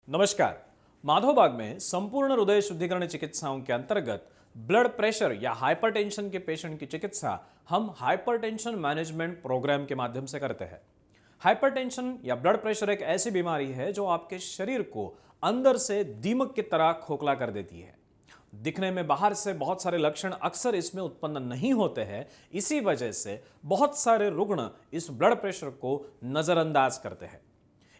नमस्कार। माधोबाग में संपूर्ण हृदय शुद्धिकरण चिकित्साओं के अंतर्गत ब्लड प्रेशर या हाइपरटेंशन के पेशेंट की चिकित्सा हम हाइपरटेंशन मैनेजमेंट प्रोग्राम के माध्यम से करते हैं। हाइपरटेंशन या ब्लड प्रेशर एक ऐसी बीमारी है जो आपके शरीर को अंदर से दीमक की तरह खोखला कर देती है। दिखने में बाहर से बहुत सारे लक्षण अक्सर इसमें उत्पन्न नहीं होते हैं। इसी वजह से बहुत सारे रुग्ण इस ब्लड प्रेशर को नजरअंदाज करते हैं।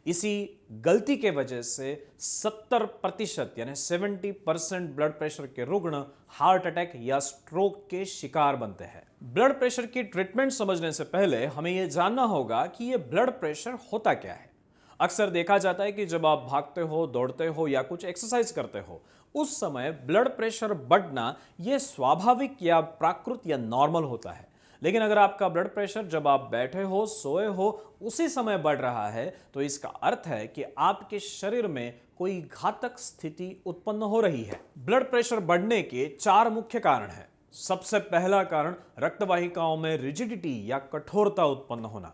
इसी गलती के वजह से 70% यानी 70% ब्लड प्रेशर के रुग्ण हार्ट अटैक या स्ट्रोक के शिकार बनते हैं। ब्लड प्रेशर की ट्रीटमेंट समझने से पहले हमें यह जानना होगा कि यह ब्लड प्रेशर होता क्या है। अक्सर देखा जाता है कि जब आप भागते हो, दौड़ते हो या कुछ एक्सरसाइज करते हो, उस समय ब्लड प्रेशर बढ़ना यह स्वाभाविक या प्राकृत या नॉर्मल होता है। लेकिन अगर आपका ब्लड प्रेशर जब आप बैठे हो, सोए हो, उसी समय बढ़ रहा है, तो इसका अर्थ है कि आपके शरीर में कोई घातक स्थिति उत्पन्न हो रही है। ब्लड प्रेशर बढ़ने के 4 मुख्य कारण हैं। सबसे पहला कारण रक्तवाहिकाओं में रिजिडिटी या कठोरता उत्पन्न होना।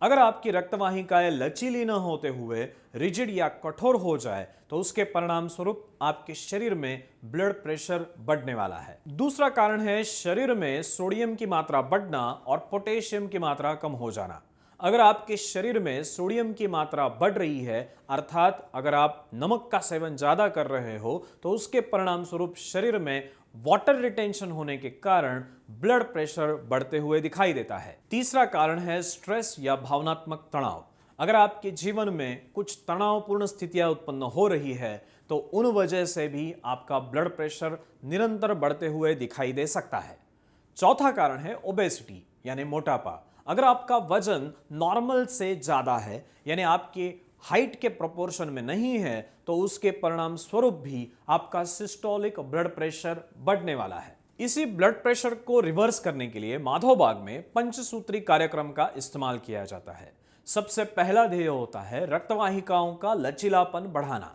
अगर आपकी रक्तवाहिकाएं लचीली न होते हुए रिजिड या कठोर हो जाए तो उसके परिणाम स्वरूप आपके शरीर में ब्लड प्रेशर बढ़ने वाला है। दूसरा कारण है शरीर में सोडियम की मात्रा बढ़ना और पोटेशियम की मात्रा कम हो जाना। अगर आपके शरीर में सोडियम की मात्रा बढ़ रही है, अर्थात अगर आप नमक का सेवन ज्यादा कर रहे हो, तो उसके परिणाम स्वरूप शरीर में वाटर रिटेंशन होने के कारण ब्लड प्रेशर बढ़ते हुए दिखाई देता है। तीसरा कारण है स्ट्रेस या भावनात्मक तनाव। अगर आपके जीवन में कुछ तनावपूर्ण स्थितियां उत्पन्न हो रही है, तो उन वजह से भी आपका ब्लड प्रेशर निरंतर बढ़ते हुए दिखाई दे सकता है। चौथा कारण है ओबेसिटी यानी मोटापा। अगर आपका वजन नॉर्मल से ज्यादा है, यानी आपके हाइट के प्रोपोर्शन में नहीं है, तो उसके परिणाम स्वरूप भी आपका सिस्टोलिक ब्लड प्रेशर बढ़ने वाला है। इसी ब्लड प्रेशर को रिवर्स करने के लिए माधोबाग में पंचसूत्री कार्यक्रम का इस्तेमाल किया जाता है। सबसे पहला ध्येय होता है रक्तवाहिकाओं का लचीलापन बढ़ाना,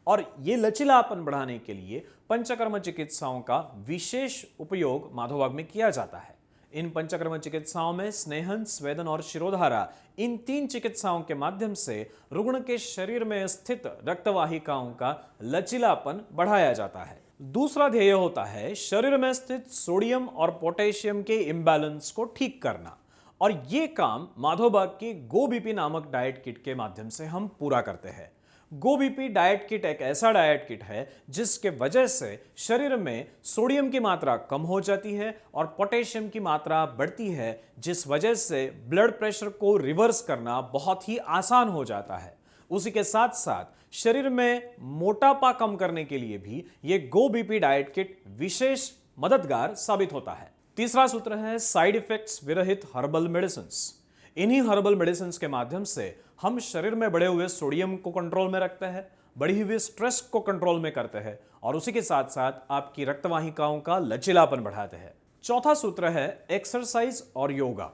और ये लचीलापन बढ़ाने के लिए पंचकर्म चिकित्साओं का विशेष उपयोग माधोबाग में किया जाता है। इन पंचकर्म चिकित्साओं में स्नेहन, स्वेदन और शिरोधारा, इन 3 चिकित्साओं के माध्यम से रुग्ण के शरीर में स्थित रक्तवाहिकाओं का लचीलापन बढ़ाया जाता है। दूसरा ध्येय होता है शरीर में स्थित सोडियम और पोटेशियम के इम्बैलेंस को ठीक करना, और ये काम माधोबाग के गो बीपी नामक डाइट किट के माध्यम से हम पूरा करते हैं। गो बीपी डाइट किट एक ऐसा डाइट किट है जिसके वजह से शरीर में सोडियम की मात्रा कम हो जाती है और पोटेशियम की मात्रा बढ़ती है, जिस वजह से ब्लड प्रेशर को रिवर्स करना बहुत ही आसान हो जाता है। उसी के साथ साथ शरीर में मोटापा कम करने के लिए भी ये गो बीपी डाइट किट विशेष मददगार साबित होता है। तीसरा सूत्र है साइड इफेक्ट्स विरहित हर्बल मेडिसिन्स। इन्हीं हर्बल मेडिसिन के माध्यम से हम शरीर में बढ़े हुए सोडियम को कंट्रोल में रखते हैं, बढ़ी हुई स्ट्रेस को कंट्रोल में करते हैं, और उसी के साथ साथ आपकी रक्तवाहिकाओं का लचीलापन बढ़ाते हैं। चौथा सूत्र है एक्सरसाइज और योगा।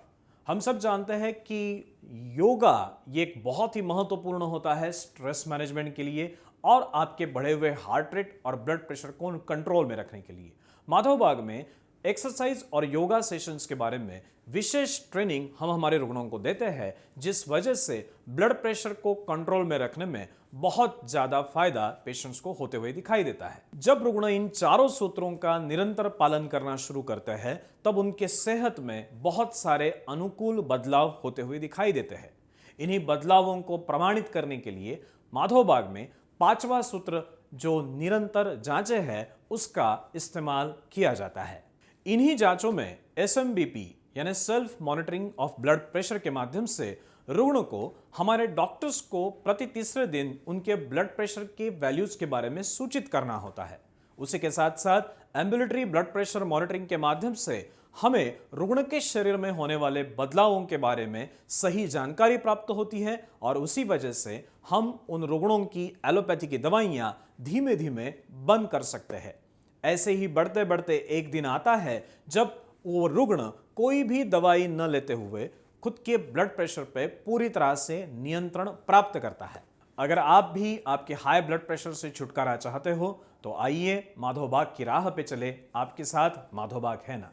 हम सब जानते हैं कि योगा ये एक बहुत ही महत्वपूर्ण होता है स्ट्रेस मैनेजमेंट के लिए और आपके बढ़े हुए हार्ट रेट और ब्लड प्रेशर को कंट्रोल में रखने के लिए। माधोबाग में एक्सरसाइज और योगा सेशंस के बारे में विशेष ट्रेनिंग हम हमारे रुग्णों को देते हैं, जिस वजह से ब्लड प्रेशर को कंट्रोल में रखने में बहुत ज्यादा फायदा पेशेंट्स को होते हुए दिखाई देता है। जब रुग्ण इन चारों सूत्रों का निरंतर पालन करना शुरू करते हैं, तब उनके सेहत में बहुत सारे अनुकूल बदलाव होते हुए दिखाई देते हैं। इन्हीं बदलावों को प्रमाणित करने के लिए माधोबाग में 5वां सूत्र जो निरंतर जांचें है, उसका इस्तेमाल किया जाता है। इन्हीं जांचों में SMBP यानी self monitoring of blood pressure के माध्यम से रुग्ण को हमारे डॉक्टर्स को प्रति तीसरे दिन उनके ब्लड प्रेशर के वैल्यूज के बारे में सूचित करना होता है। उसी के साथ साथ एम्बुलेटरी ब्लड प्रेशर मॉनिटरिंग के माध्यम से हमें रुग्ण के शरीर में होने वाले बदलावों के बारे में सही जानकारी प्राप्त होती है, और उसी वजह से हम उन रुग्णों की एलोपैथी की दवाइयां धीमे धीमे बंद कर सकते हैं। ऐसे ही बढ़ते बढ़ते एक दिन आता है जब वो रुग्ण कोई भी दवाई न लेते हुए खुद के ब्लड प्रेशर पे पूरी तरह से नियंत्रण प्राप्त करता है। अगर आप भी आपके हाई ब्लड प्रेशर से छुटकारा चाहते हो, तो आइए माधोबाग की राह पे चले। आपके साथ माधोबाग है ना।